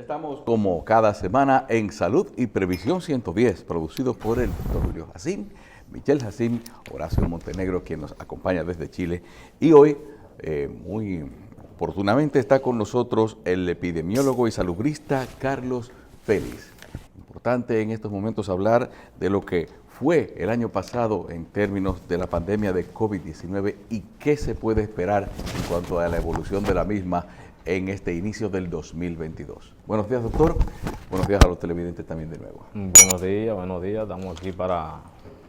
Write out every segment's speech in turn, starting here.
Estamos como cada semana en Salud y Previsión 110, producidos por el Dr. Julio Jacín, Michelle Jacín, Horacio Montenegro, quien nos acompaña desde Chile. Y hoy, muy oportunamente, está con nosotros el epidemiólogo y salubrista Carlos Félix. Importante en estos momentos hablar de lo que fue el año pasado en términos de la pandemia de COVID-19 y qué se puede esperar en cuanto a la evolución de la misma en este inicio del 2022. Buenos días, doctor. Buenos días a los televidentes también de nuevo. Buenos días. Estamos aquí para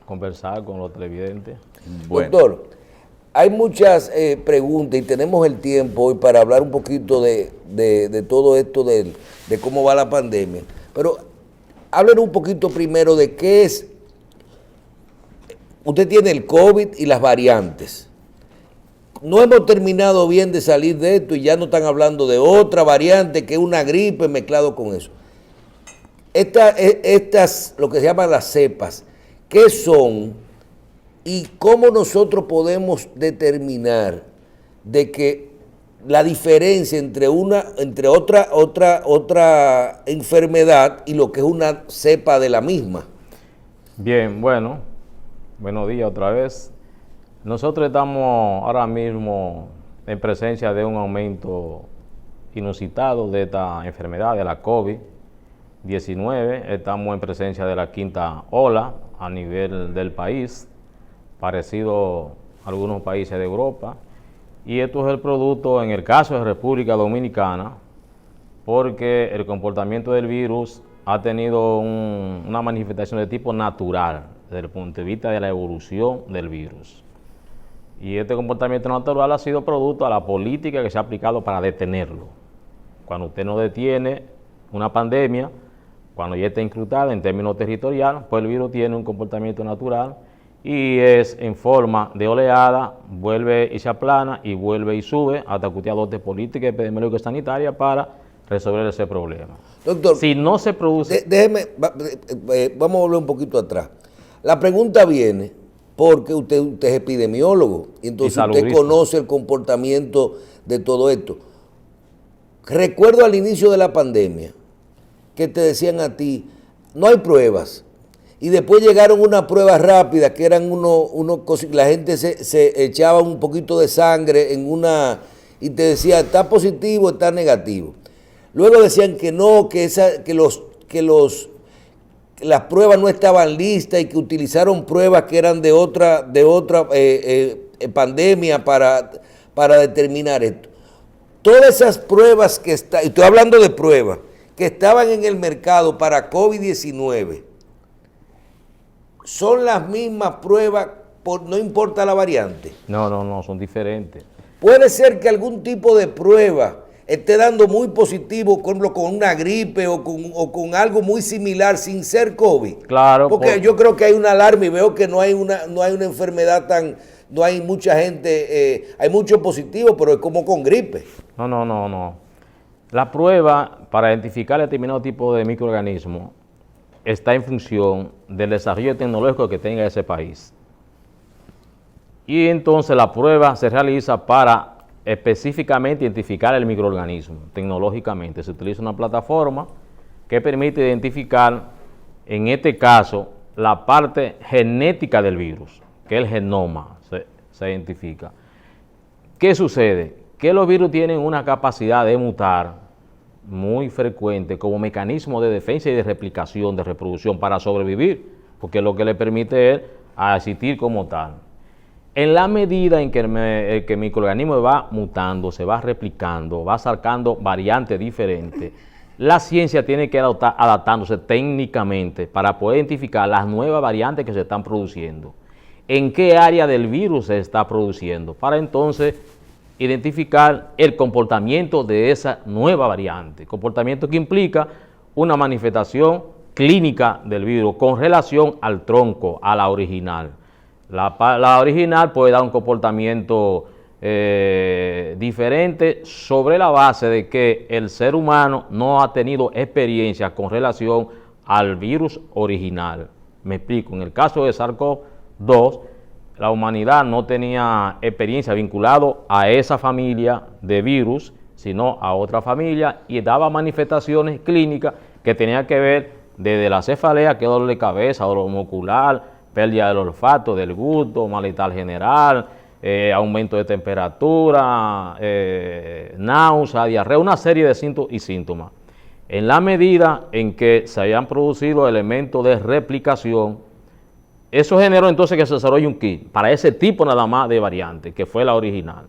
conversar con los televidentes. Bueno. Doctor, hay muchas preguntas y tenemos el tiempo hoy para hablar un poquito de todo esto, de cómo va la pandemia. Pero háblenos un poquito primero de qué es. Usted tiene el COVID y las variantes. No hemos terminado bien de salir de esto y ya no están hablando de otra variante que es una gripe mezclado con eso. Estas, lo que se llaman las cepas, ¿qué son y cómo nosotros podemos determinar de que la diferencia entre otra enfermedad y lo que es una cepa de la misma? Bien, bueno, buenos días otra vez. Nosotros estamos ahora mismo en presencia de un aumento inusitado de esta enfermedad, de la COVID-19. Estamos en presencia de la quinta ola a nivel del país, parecido a algunos países de Europa. Y esto es el producto, en el caso de República Dominicana, porque el comportamiento del virus ha tenido una manifestación de tipo natural desde el punto de vista de la evolución del virus. Y este comportamiento natural ha sido producto de la política que se ha aplicado para detenerlo. Cuando usted no detiene una pandemia, cuando ya está incrutada en términos territoriales, pues el virus tiene un comportamiento natural y es en forma de oleada, vuelve y se aplana y vuelve y sube hasta que usted adopte política epidemiológica y sanitaria para resolver ese problema. Doctor, si no se produce... vamos a volver un poquito atrás. La pregunta viene porque usted es epidemiólogo y entonces usted conoce el comportamiento de todo esto. Recuerdo al inicio de la pandemia que te decían a ti, no hay pruebas. Y después llegaron unas pruebas rápidas que eran la gente se echaba un poquito de sangre en una y te decía, está positivo, está negativo. Luego decían que no, las pruebas no estaban listas y que utilizaron pruebas que eran de otra pandemia para determinar esto. Todas esas pruebas estoy hablando de pruebas, que estaban en el mercado para COVID-19, ¿son las mismas pruebas, no importa la variante? No, son diferentes. Puede ser que algún tipo de prueba esté dando muy positivo, por ejemplo, con una gripe o con algo muy similar sin ser COVID. Claro. Porque yo creo que hay una alarma y veo que no hay una enfermedad no hay mucha gente, hay mucho positivo, pero es como con gripe. No. La prueba para identificar determinado tipo de microorganismo está en función del desarrollo tecnológico que tenga ese país. Y entonces la prueba se realiza para específicamente identificar el microorganismo. Tecnológicamente se utiliza una plataforma que permite identificar, en este caso, la parte genética del virus, que es el genoma, se identifica. ¿Qué sucede? Que los virus tienen una capacidad de mutar muy frecuente como mecanismo de defensa y de replicación, de reproducción para sobrevivir, porque es lo que le permite es existir como tal. En la medida en que el microorganismo va mutando, se va replicando, va sacando variantes diferentes, la ciencia tiene que adaptándose técnicamente para poder identificar las nuevas variantes que se están produciendo. En qué área del virus se está produciendo, para entonces identificar el comportamiento de esa nueva variante, comportamiento que implica una manifestación clínica del virus con relación al tronco, a la original. La original puede dar un comportamiento diferente sobre la base de que el ser humano no ha tenido experiencia con relación al virus original. Me explico, en el caso de SARS-CoV-2, la humanidad no tenía experiencia vinculada a esa familia de virus sino a otra familia y daba manifestaciones clínicas que tenían que ver desde la cefalea, que es dolor de cabeza, dolor muscular, pérdida del olfato, del gusto, malestar general, aumento de temperatura, náusea, diarrea, una serie de síntomas. En la medida en que se hayan producido elementos de replicación, eso generó entonces que se desarrolle un kit para ese tipo nada más de variante, que fue la original.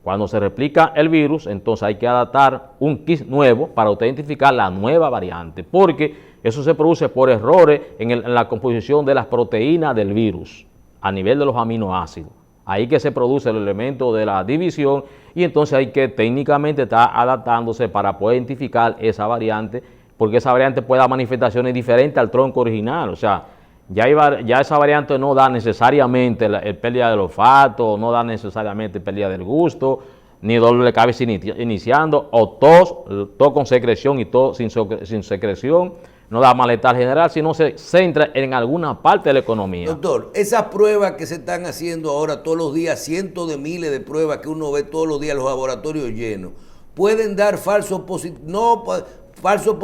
Cuando se replica el virus, entonces hay que adaptar un kit nuevo para identificar la nueva variante, porque eso se produce por errores en la composición de las proteínas del virus, a nivel de los aminoácidos. Ahí que se produce el elemento de la división y entonces hay que técnicamente estar adaptándose para poder identificar esa variante, porque esa variante puede dar manifestaciones diferentes al tronco original. O sea, ya esa variante no da necesariamente el pérdida del olfato, no da necesariamente pérdida del gusto, ni dolor de cabeza iniciando, o tos con secreción y tos sin secreción, no da malestar general, sino se centra en alguna parte de la economía. Doctor, esas pruebas que se están haciendo ahora todos los días, cientos de miles de pruebas que uno ve todos los días, los laboratorios llenos, pueden dar falsos positivos,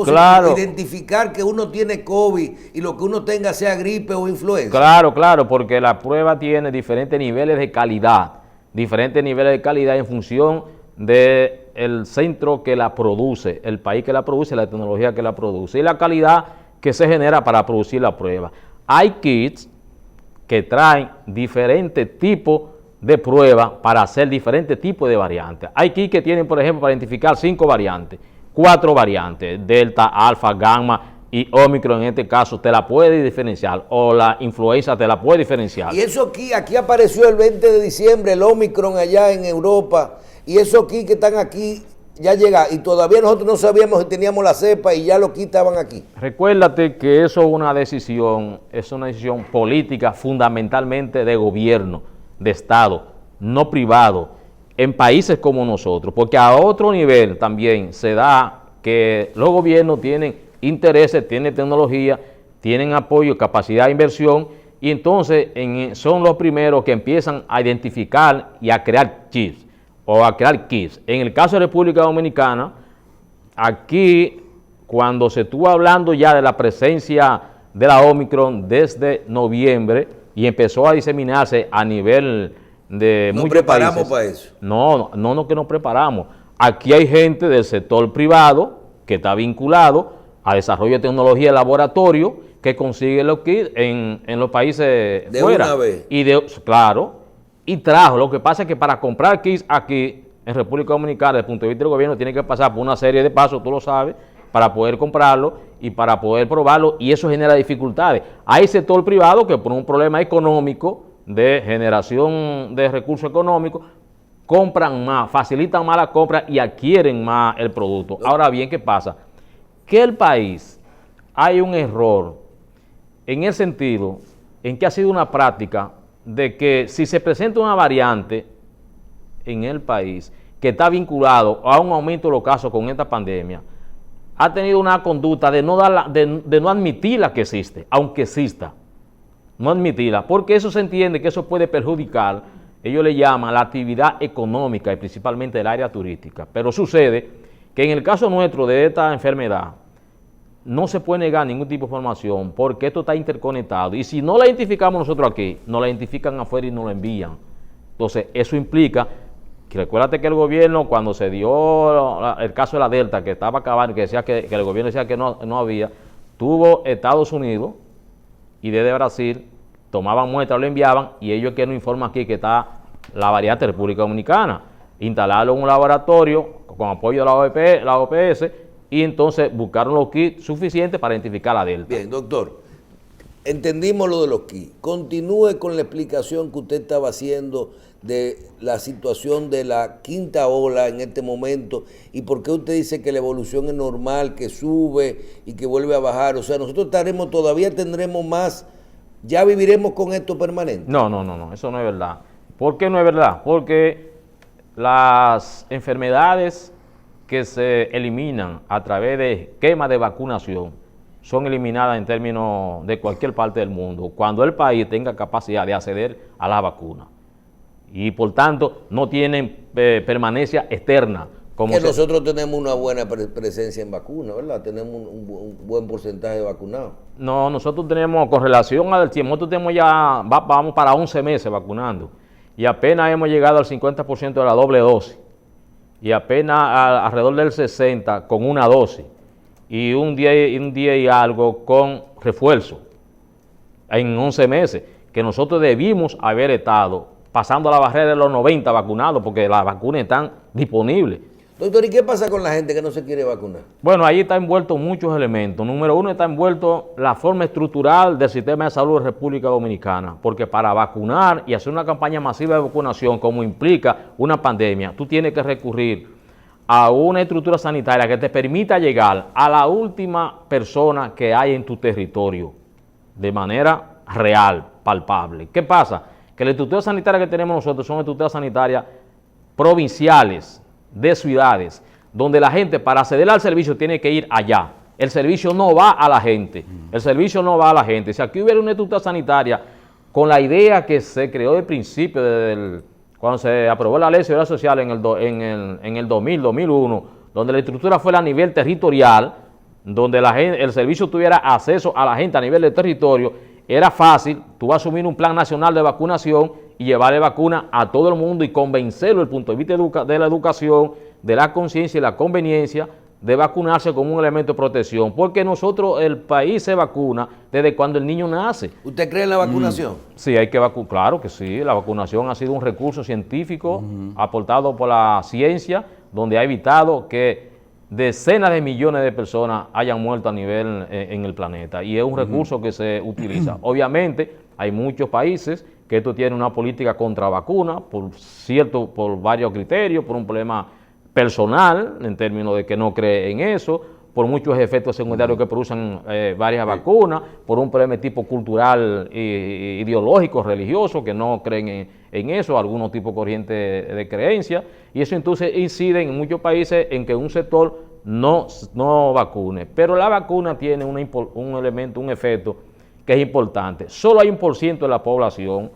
claro, identificar que uno tiene COVID y lo que uno tenga sea gripe o influenza. Claro, porque la prueba tiene diferentes niveles de calidad en función del centro que la produce, el país que la produce, la tecnología que la produce y la calidad que se genera para producir la prueba. Hay kits que traen diferentes tipos de pruebas para hacer diferentes tipos de variantes. Hay kits que tienen, por ejemplo, para identificar 5 variantes, 4 variantes, delta, alfa, gamma y Omicron en este caso, te la puede diferenciar, o la influenza te la puede diferenciar. Y eso aquí apareció el 20 de diciembre, el Omicron allá en Europa, y eso aquí que están aquí ya llega, y todavía nosotros no sabíamos si teníamos la cepa y ya lo estaban aquí. Recuérdate que eso es una decisión política fundamentalmente de gobierno, de Estado, no privado, en países como nosotros, porque a otro nivel también se da que los gobiernos tienen intereses, tienen tecnología, tienen apoyo, capacidad de inversión, y entonces son los primeros que empiezan a identificar y a crear chips o a crear kits. En el caso de República Dominicana, aquí cuando se estuvo hablando ya de la presencia de la Omicron desde noviembre y empezó a diseminarse a nivel de muchos países. ¿Nos preparamos para eso? No, que nos preparamos. Aquí hay gente del sector privado que está vinculado a desarrollo de tecnología de laboratorio que consigue los kits en los países de fuera. Una vez. Y trajo. Lo que pasa es que para comprar kits aquí en República Dominicana, desde el punto de vista del gobierno, tiene que pasar por una serie de pasos, tú lo sabes, para poder comprarlo y para poder probarlo, y eso genera dificultades. Hay sector privado que por un problema económico, de generación de recursos económicos, compran más, facilitan más la compra y adquieren más el producto. Ahora bien, ¿qué pasa? Que el país hay un error en el sentido en que ha sido una práctica de que si se presenta una variante en el país que está vinculado a un aumento de los casos con esta pandemia, ha tenido una conducta de no admitirla que existe, aunque exista, no admitirla, porque eso se entiende que eso puede perjudicar, ellos le llaman la actividad económica y principalmente el área turística. Pero sucede que en el caso nuestro de esta enfermedad, no se puede negar ningún tipo de información porque esto está interconectado y si no la identificamos nosotros aquí, nos la identifican afuera y nos la envían. Entonces, eso implica que recuérdate que el gobierno, cuando se dio el caso de la Delta, que estaba acabando, que decía que el gobierno decía que no había, tuvo Estados Unidos y desde Brasil, tomaban muestras, lo enviaban y ellos que nos informan aquí que está la variante de República Dominicana, instalarlo en un laboratorio con apoyo de la OPS, y entonces buscaron los kits suficientes para identificar la Delta. Bien, doctor, entendimos lo de los kits. Continúe con la explicación que usted estaba haciendo de la situación de la quinta ola en este momento y por qué usted dice que la evolución es normal, que sube y que vuelve a bajar. O sea, nosotros todavía tendremos más, ya viviremos con esto permanente. No, eso no es verdad. ¿Por qué no es verdad? Porque las enfermedades que se eliminan a través de esquemas de vacunación son eliminadas en términos de cualquier parte del mundo cuando el país tenga capacidad de acceder a la vacuna y por tanto no tienen permanencia externa Que nosotros tenemos una buena presencia en vacunas, ¿verdad? Tenemos un buen porcentaje de vacunados. No, nosotros tenemos, con relación al tiempo, nosotros tenemos ya, vamos para 11 meses vacunando, y apenas hemos llegado al 50% de la doble dosis, y apenas alrededor del 60% con una dosis, y un día y algo con refuerzo, en 11 meses, que nosotros debimos haber estado pasando la barrera de los 90 vacunados, porque las vacunas están disponibles. Doctor, ¿y qué pasa con la gente que no se quiere vacunar? Bueno, ahí está envuelto muchos elementos. Número uno, está envuelto la forma estructural del sistema de salud de República Dominicana, porque para vacunar y hacer una campaña masiva de vacunación, como implica una pandemia, tú tienes que recurrir a una estructura sanitaria que te permita llegar a la última persona que hay en tu territorio, de manera real, palpable. ¿Qué pasa? Que la estructura sanitaria que tenemos nosotros son estructuras sanitarias provinciales, de ciudades, donde la gente para acceder al servicio tiene que ir allá. El servicio no va a la gente, el servicio no va a la gente. Si aquí hubiera una estructura sanitaria con la idea que se creó de principio, cuando se aprobó la ley de seguridad social en el 2000, 2001, donde la estructura fuera a nivel territorial, donde el servicio tuviera acceso a la gente a nivel de territorio, era fácil, tú vas a asumir un plan nacional de vacunación y llevarle vacuna a todo el mundo y convencerlo desde el punto de vista de la educación, de la conciencia y la conveniencia de vacunarse como un elemento de protección, porque nosotros, el país se vacuna desde cuando el niño nace. ¿Usted cree en la vacunación? Sí, hay que vacunar, claro que sí, la vacunación ha sido un recurso científico aportado por la ciencia, donde ha evitado que decenas de millones de personas hayan muerto a nivel en el planeta, y es un recurso que se utiliza. Obviamente, hay muchos países que esto tiene una política contra vacuna, por varios criterios, por un problema personal, en términos de que no cree en eso, por muchos efectos secundarios que producen varias vacunas, por un problema de tipo cultural, ideológico, religioso, que no creen en eso, algunos tipos corrientes de creencia, y eso entonces incide en muchos países en que un sector no vacune. Pero la vacuna tiene un elemento, un efecto que es importante. Solo hay 1% de la población,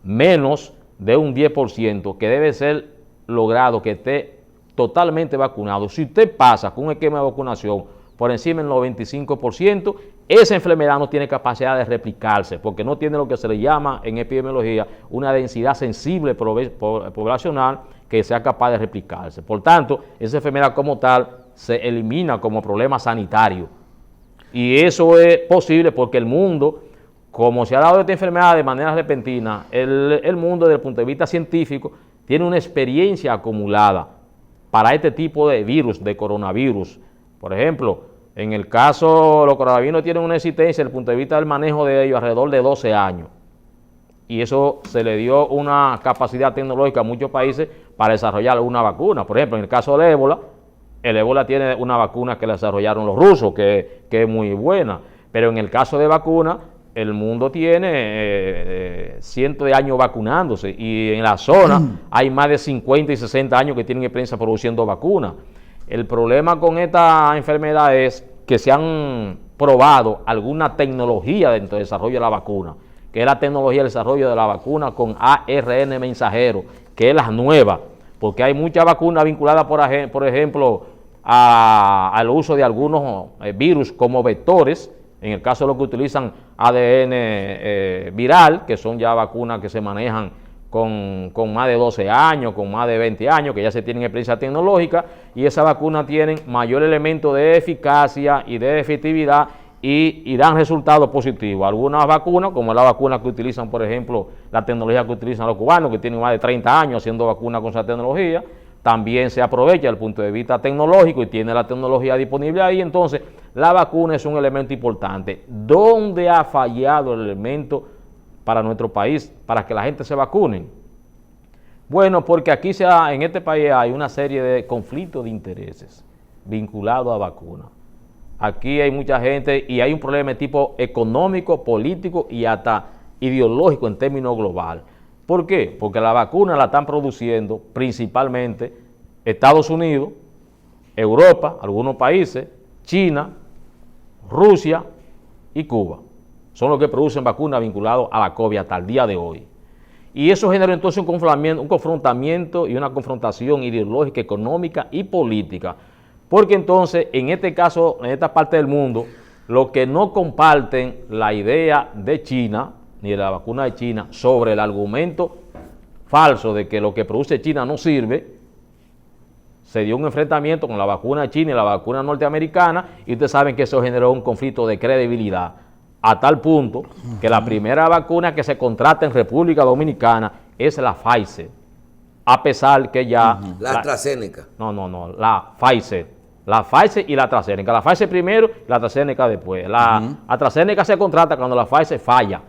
menos de un 10%, que debe ser logrado que esté totalmente vacunado. Si usted pasa con un esquema de vacunación por encima del 95%, esa enfermedad no tiene capacidad de replicarse, porque no tiene lo que se le llama en epidemiología una densidad sensible poblacional que sea capaz de replicarse. Por tanto, esa enfermedad como tal se elimina como problema sanitario. Y eso es posible porque el mundo, como se ha dado esta enfermedad de manera repentina, el mundo desde el punto de vista científico tiene una experiencia acumulada para este tipo de virus, de coronavirus. Por ejemplo, en el caso, los coronavirus tienen una existencia desde el punto de vista del manejo de ellos alrededor de 12 años. Y eso se le dio una capacidad tecnológica a muchos países para desarrollar una vacuna. Por ejemplo, en el caso del ébola, el ébola tiene una vacuna que la desarrollaron los rusos, que es muy buena. Pero en el caso de vacuna, el mundo tiene cientos de años vacunándose, y en la zona hay más de 50 y 60 años que tienen experiencia produciendo vacunas. El problema con esta enfermedad es que se han probado alguna tecnología dentro del desarrollo de la vacuna, que es la tecnología del desarrollo de la vacuna con ARN mensajero, que es la nueva, porque hay muchas vacunas vinculadas, por ejemplo, al uso de algunos virus como vectores. En el caso de los que utilizan ADN viral, que son ya vacunas que se manejan con más de 12 años, con más de 20 años, que ya se tienen experiencia tecnológica, y esas vacunas tienen mayor elemento de eficacia y de efectividad y dan resultados positivos. Algunas vacunas, como la vacuna que utilizan, por ejemplo, la tecnología que utilizan los cubanos, que tienen más de 30 años haciendo vacunas con esa tecnología, también se aprovecha desde el punto de vista tecnológico y tiene la tecnología disponible ahí. Entonces, la vacuna es un elemento importante. ¿Dónde ha fallado el elemento para nuestro país, para que la gente se vacune? Bueno, porque aquí en este país hay una serie de conflictos de intereses vinculados a vacunas. Aquí hay mucha gente y hay un problema de tipo económico, político y hasta ideológico en términos global. ¿Por qué? Porque la vacuna la están produciendo principalmente Estados Unidos, Europa, algunos países, China, Rusia y Cuba. Son los que producen vacunas vinculadas a la COVID hasta el día de hoy. Y eso generó entonces un confrontamiento y una confrontación ideológica, económica y política. Porque entonces, en este caso, en esta parte del mundo, los que no comparten la idea de China, ni de la vacuna de China, sobre el argumento falso de que lo que produce China no sirve, se dio un enfrentamiento con la vacuna china y la vacuna norteamericana, y ustedes saben que eso generó un conflicto de credibilidad, a tal punto que la primera vacuna que se contrata en República Dominicana es la Pfizer, a pesar que ya... La AstraZeneca. No, la Pfizer. La Pfizer y la AstraZeneca. La Pfizer primero y la AstraZeneca después. La AstraZeneca se contrata cuando la Pfizer falla,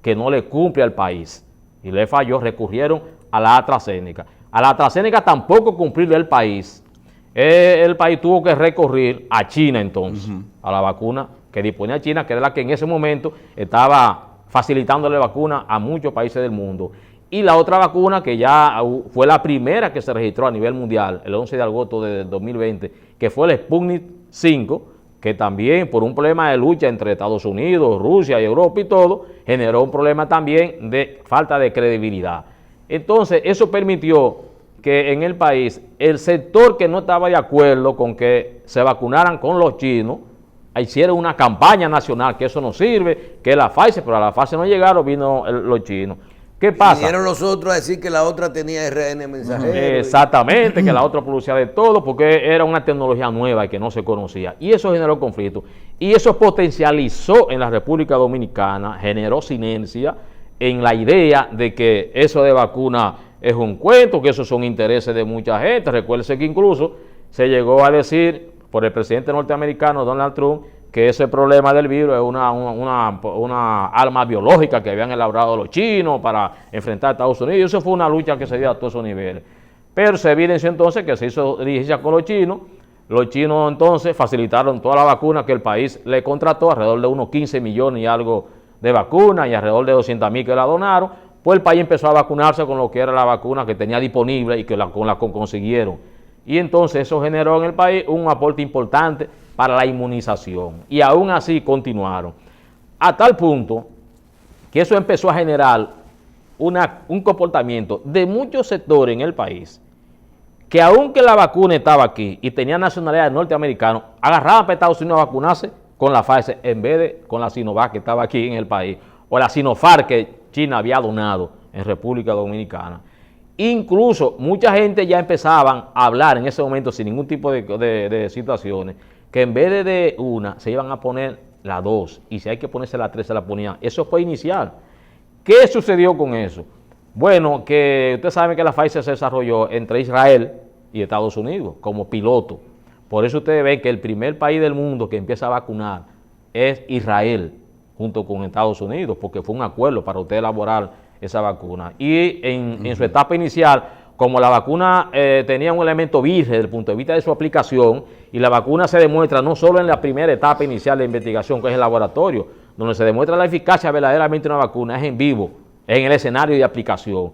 que no le cumple al país. Y le falló, recurrieron a la AstraZeneca. A la AstraZeneca tampoco cumplirle el país. El país tuvo que recurrir a China entonces, a la vacuna que disponía China, que era la que en ese momento estaba facilitándole vacuna a muchos países del mundo. Y la otra vacuna, que ya fue la primera que se registró a nivel mundial, el 11 de agosto de 2020, que fue el Sputnik 5, que también por un problema de lucha entre Estados Unidos, Rusia y Europa y todo, generó un problema también de falta de credibilidad. Entonces, eso permitió que en el país el sector que no estaba de acuerdo con que se vacunaran con los chinos, hicieron una campaña nacional que eso no sirve, que la Pfizer, pero a la Pfizer no llegaron, vino los chinos. ¿Qué pasa? Vinieron los otros a decir que la otra tenía RN mensajero. Exactamente, que la otra producía de todo, porque era una tecnología nueva y que no se conocía. Y eso generó conflicto. Y eso potencializó en la República Dominicana, generó sinergia en la idea de que eso de vacuna es un cuento, que esos son intereses de mucha gente. Recuérdese que incluso se llegó a decir por el presidente norteamericano Donald Trump que ese problema del virus es una arma biológica que habían elaborado los chinos para enfrentar a Estados Unidos. Y eso fue una lucha que se dio a todos esos niveles. Pero se evidenció entonces que se hizo diligencia con los chinos. Los chinos entonces facilitaron toda la vacuna que el país le contrató, alrededor de unos 15 millones y algo de vacunas, y alrededor de 200,000 que la donaron. Pues el país empezó a vacunarse con lo que era la vacuna que tenía disponible y con la que consiguieron. Y entonces eso generó en el país un aporte importante para la inmunización. Y aún así continuaron. A tal punto que eso empezó a generar un comportamiento de muchos sectores en el país, que aunque la vacuna estaba aquí y tenía nacionalidad norteamericana, agarraban para Estados Unidos a vacunarse con la Pfizer en vez de con la Sinovac que estaba aquí en el país, o la Sinopharm que China había donado en República Dominicana. Incluso mucha gente ya empezaban a hablar en ese momento sin ningún tipo de situaciones, que en vez de una se iban a poner la 2, y si hay que ponerse la 3 se la ponían. Eso fue inicial. ¿Qué sucedió con eso? Bueno, que ustedes saben que la Pfizer se desarrolló entre Israel y Estados Unidos como piloto. Por eso ustedes ven que el primer país del mundo que empieza a vacunar es Israel, junto con Estados Unidos, porque fue un acuerdo para usted elaborar esa vacuna. Y en su etapa inicial, como la vacuna tenía un elemento virgen desde el punto de vista de su aplicación, y la vacuna se demuestra no solo en la primera etapa inicial de investigación, que es el laboratorio, donde se demuestra la eficacia verdaderamente de una vacuna, es en vivo, en el escenario de aplicación.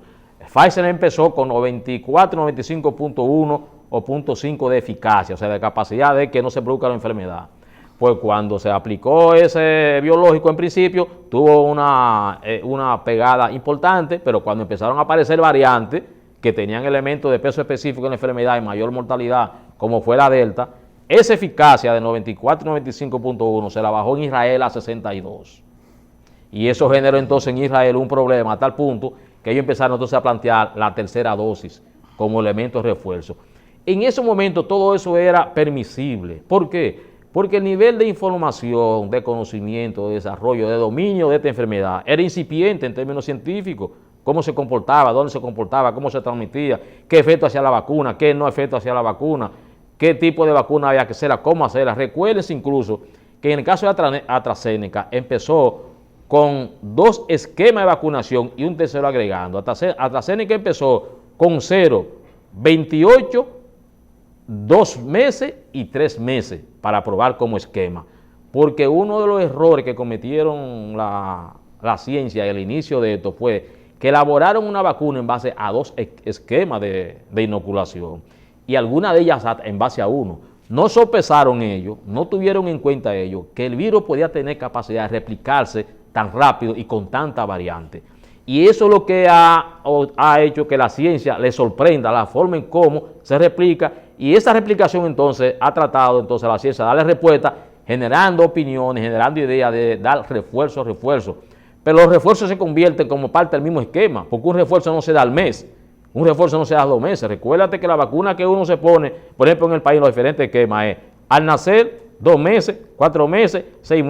Pfizer empezó con 94, 95.1 o 0.5 de eficacia, o sea, de capacidad de que no se produzca la enfermedad. Pues cuando se aplicó ese biológico en principio, tuvo una pegada importante, pero cuando empezaron a aparecer variantes que tenían elementos de peso específico en la enfermedad y mayor mortalidad, como fue la Delta, esa eficacia de 94 95.1 se la bajó en Israel a 62. Y eso generó entonces en Israel un problema a tal punto que ellos empezaron entonces a plantear la tercera dosis como elemento de refuerzo. En ese momento todo eso era permisible. ¿Por qué? Porque el nivel de información, de conocimiento, de desarrollo, de dominio de esta enfermedad era incipiente en términos científicos. Cómo se comportaba, dónde se comportaba, cómo se transmitía, qué efecto hacía la vacuna, qué no efecto hacía la vacuna, qué tipo de vacuna había que hacerla, cómo hacerla. Recuérdense incluso que en el caso de AstraZeneca empezó con 2 esquemas de vacunación y un tercero agregando. AstraZeneca empezó con 0, 28, 2 meses y 3 meses para probar como esquema. Porque uno de los errores que cometieron la ciencia al inicio de esto fue que elaboraron una vacuna en base a 2 esquemas de inoculación y algunas de ellas en base a 1. No sopesaron ellos, no tuvieron en cuenta ellos que el virus podía tener capacidad de replicarse tan rápido y con tanta variante. Y eso es lo que ha hecho que la ciencia le sorprenda la forma en cómo se replica, y esa replicación entonces ha tratado entonces la ciencia de darle respuesta, generando opiniones, generando ideas de dar refuerzo. Pero los refuerzos se convierten como parte del mismo esquema, porque un refuerzo no se da al mes, un refuerzo no se da a 2 meses. Recuérdate que la vacuna que uno se pone, por ejemplo en el país, los diferentes esquemas es al nacer, 2 meses, 4 meses, 6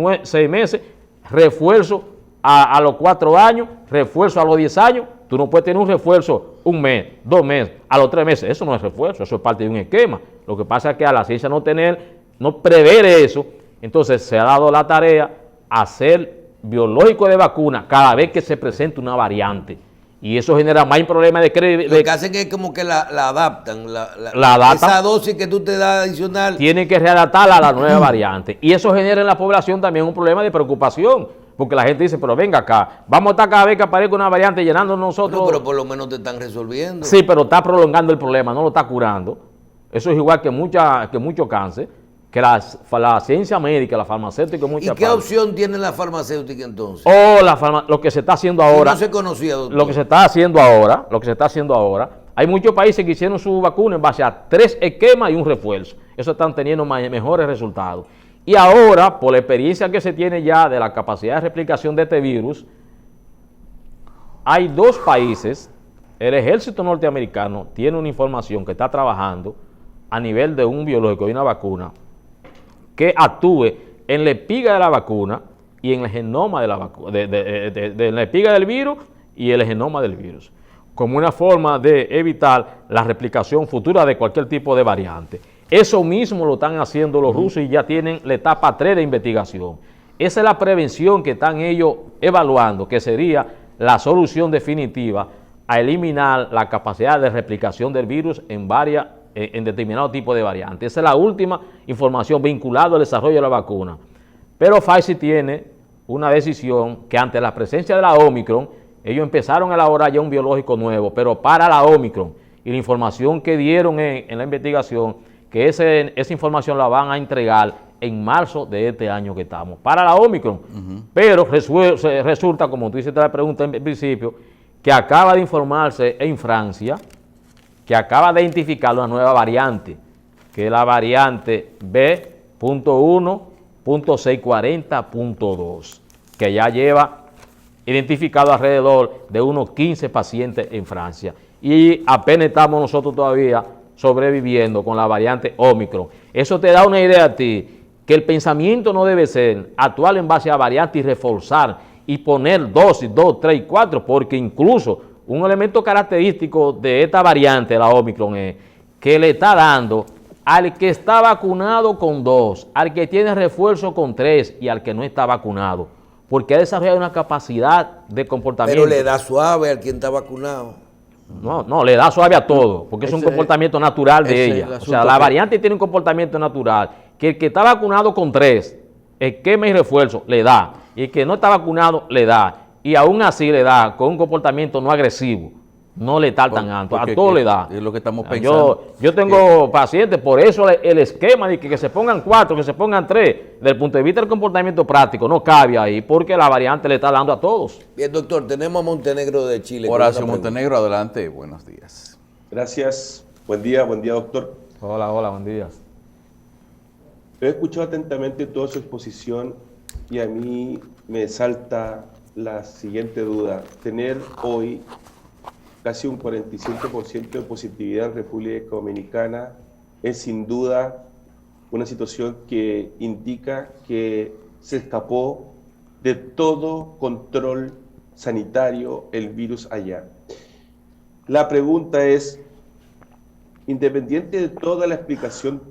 meses, refuerzo a los 4 años, refuerzo a los 10 años. Tú no puedes tener un refuerzo 1 mes, 2 meses, a los 3 meses. Eso no es refuerzo, eso es parte de un esquema. Lo que pasa es que a la ciencia no prever eso, entonces se ha dado la tarea hacer biológico de vacuna cada vez que se presenta una variante. Y eso genera más problemas de crédito. Lo que hacen es como que la adaptan. La adaptan. Esa dosis que tú te das adicional. Tienen que readaptarla a la nueva variante. Y eso genera en la población también un problema de preocupación. Porque la gente dice, pero venga acá, vamos a estar cada vez que aparezca una variante llenando nosotros. No, pero por lo menos te están resolviendo. Sí, pero está prolongando el problema, no lo está curando. Eso es igual que mucho cáncer, que la ciencia médica, la farmacéutica, ¿Y qué opción tiene la farmacéutica entonces? Lo que se está haciendo ahora. No se conocía, doctor. Lo que se está haciendo ahora, hay muchos países que hicieron su vacuna en base a 3 esquemas y un refuerzo. Eso están teniendo mejores resultados. Y ahora, por la experiencia que se tiene ya de la capacidad de replicación de este virus, hay 2 países, el ejército norteamericano tiene una información que está trabajando a nivel de un biológico y una vacuna que actúe en la espiga de la vacuna y en el genoma de la vacuna, de la espiga del virus y el genoma del virus, como una forma de evitar la replicación futura de cualquier tipo de variante. Eso mismo lo están haciendo los rusos y ya tienen la etapa 3 de investigación. Esa es la prevención que están ellos evaluando, que sería la solución definitiva a eliminar la capacidad de replicación del virus en determinado tipo de variantes. Esa es la última información vinculada al desarrollo de la vacuna. Pero Pfizer tiene una decisión que ante la presencia de la Omicron, ellos empezaron a elaborar ya un biológico nuevo, pero para la Omicron. Y la información que dieron en la investigación, que esa información la van a entregar en marzo de este año que estamos, para la Omicron. Pero resulta, como tú hiciste la pregunta en principio, que acaba de informarse en Francia, que acaba de identificar una nueva variante, que es la variante B.1.640.2, que ya lleva identificado alrededor de unos 15 pacientes en Francia. Y apenas estamos nosotros todavía sobreviviendo con la variante Omicron. Eso te da una idea a ti, que el pensamiento no debe ser actuar en base a variantes y reforzar y poner dosis 2, 3 y 4, porque incluso un elemento característico de esta variante, la Omicron, es que le está dando al que está vacunado con 2, al que tiene refuerzo con 3 y al que no está vacunado, porque ha desarrollado una capacidad de comportamiento. Pero le da suave al quien está vacunado. No, le da suave a todo, porque es un comportamiento natural de ella. O sea, la variante tiene un comportamiento natural, que el que está vacunado con 3, esquema y refuerzo, le da, y el que no está vacunado, le da, y aún así le da con un comportamiento no agresivo, no letal tan alto, a todo le da. Es lo que estamos pensando. Yo tengo pacientes, por eso el esquema de que se pongan 4, que se pongan 3, desde el punto de vista del comportamiento práctico, no cabe ahí, porque la variante le está dando a todos. Bien, doctor, tenemos a Montenegro de Chile. Horacio Montenegro, adelante, buenos días. Gracias, buen día, doctor. Hola, buen día. He escuchado atentamente toda su exposición y a mí me salta la siguiente duda. Tener hoy casi un 45% de positividad en República Dominicana es sin duda una situación que indica que se escapó de todo control sanitario el virus allá. La pregunta es, independiente de toda la explicación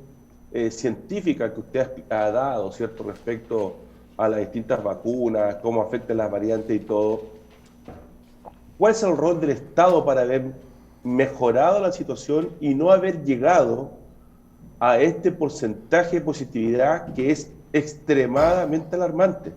científica que usted ha dado, ¿cierto?, respecto a las distintas vacunas, cómo afectan las variantes y todo, ¿cuál es el rol del Estado para haber mejorado la situación y no haber llegado a este porcentaje de positividad que es extremadamente alarmante?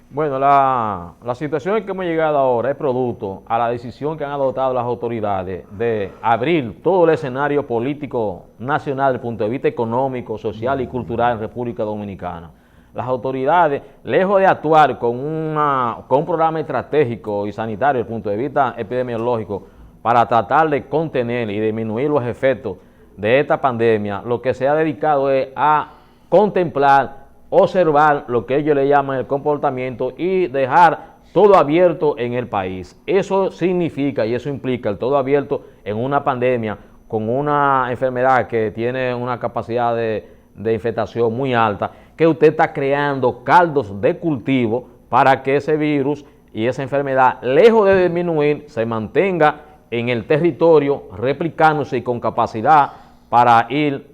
Bueno, la situación en que hemos llegado ahora es producto a la decisión que han adoptado las autoridades de abrir todo el escenario político nacional desde el punto de vista económico, social y cultural en República Dominicana. las autoridades, lejos de actuar con un programa estratégico y sanitario desde el punto de vista epidemiológico para tratar de contener y disminuir los efectos de esta pandemia, lo que se ha dedicado es a contemplar, observar lo que ellos le llaman el comportamiento y dejar todo abierto en el país. Eso significa y eso implica el todo abierto en una pandemia con una enfermedad que tiene una capacidad de infectación muy alta, que usted está creando caldos de cultivo para que ese virus y esa enfermedad, lejos de disminuir, se mantenga en el territorio, replicándose y con capacidad para ir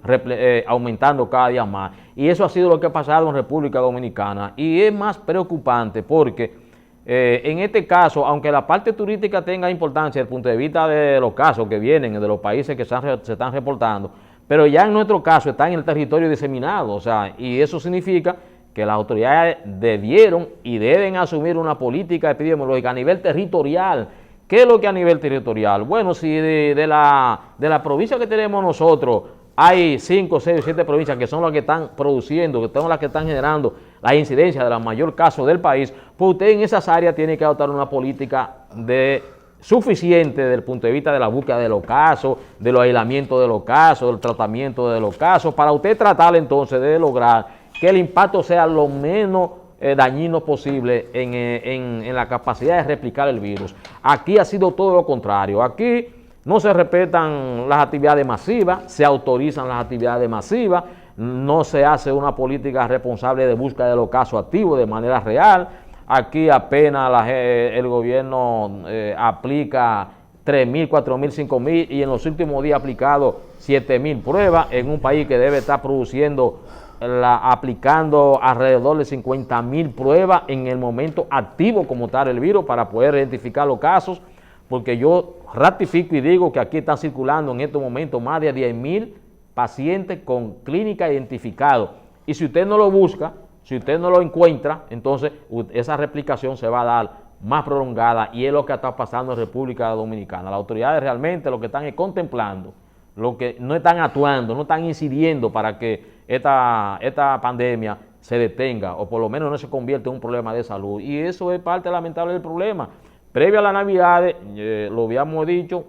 aumentando cada día más. Y eso ha sido lo que ha pasado en República Dominicana. Y es más preocupante porque en este caso, aunque la parte turística tenga importancia desde el punto de vista de los casos que vienen de los países que se están reportando, pero ya en nuestro caso está en el territorio diseminado, o sea, y eso significa que las autoridades debieron y deben asumir una política epidemiológica a nivel territorial. ¿Qué es lo que a nivel territorial? Bueno, si de la provincia que tenemos nosotros hay 5, 6, 7 provincias que son las que están produciendo, que son las que están generando la incidencia de la mayor caso del país, pues usted en esas áreas tiene que adoptar una política suficiente desde el punto de vista de la búsqueda de los casos, de los aislamientos de los casos, del tratamiento de los casos, para usted tratar entonces de lograr que el impacto sea lo menos dañino posible en la capacidad de replicar el virus. Aquí ha sido todo lo contrario. Aquí no se respetan las actividades masivas, se autorizan las actividades masivas, no se hace una política responsable de búsqueda de los casos activos de manera real. Aquí apenas el gobierno aplica 3.000, 4.000, 5.000 y en los últimos días ha aplicado 7.000 pruebas en un país que debe estar produciendo, aplicando alrededor de 50.000 pruebas en el momento activo como tal el virus para poder identificar los casos, porque yo ratifico y digo que aquí están circulando en estos momentos más de 10.000 pacientes con clínica identificados. Y si usted no lo busca, si usted no lo encuentra, entonces esa replicación se va a dar más prolongada y es lo que está pasando en República Dominicana. Las autoridades realmente lo que están es contemplando, lo que no están actuando, no están incidiendo para que esta pandemia se detenga o por lo menos no se convierta en un problema de salud. Y eso es parte lamentable del problema. Previo a la Navidad, lo habíamos dicho,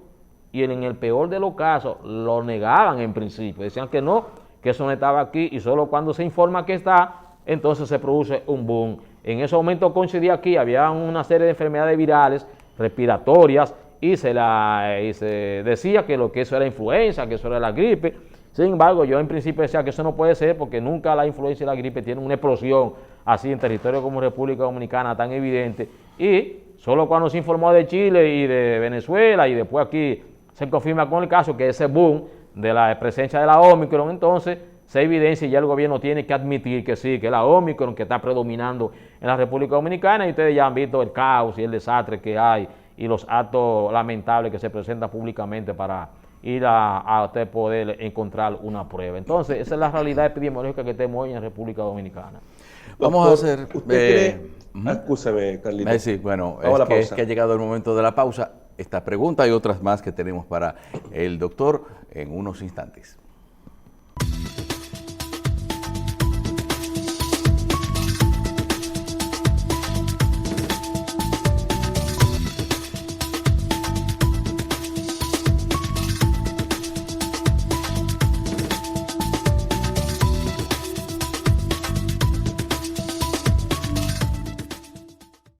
y en el peor de los casos lo negaban en principio, decían que no, que eso no estaba aquí y solo cuando se informa que está, entonces se produce un boom. En ese momento coincidía aquí, había una serie de enfermedades virales, respiratorias, y se decía que eso era influenza, que eso era la gripe. Sin embargo, yo en principio decía que eso no puede ser porque nunca la influenza y la gripe tienen una explosión así en territorio como República Dominicana tan evidente. Y solo cuando se informó de Chile y de Venezuela y después aquí se confirma con el caso que ese boom de la presencia de la Omicron, entonces se evidencia y ya el gobierno tiene que admitir que sí, que la Omicron que está predominando en la República Dominicana y ustedes ya han visto el caos y el desastre que hay y los actos lamentables que se presentan públicamente para ir a usted poder encontrar una prueba. Entonces, esa es la realidad epidemiológica que tenemos hoy en República Dominicana. Vamos a hacer... Escúchame, Carlito. Sí, bueno, es que ha llegado el momento de la pausa. Esta pregunta y otras más que tenemos para el doctor en unos instantes.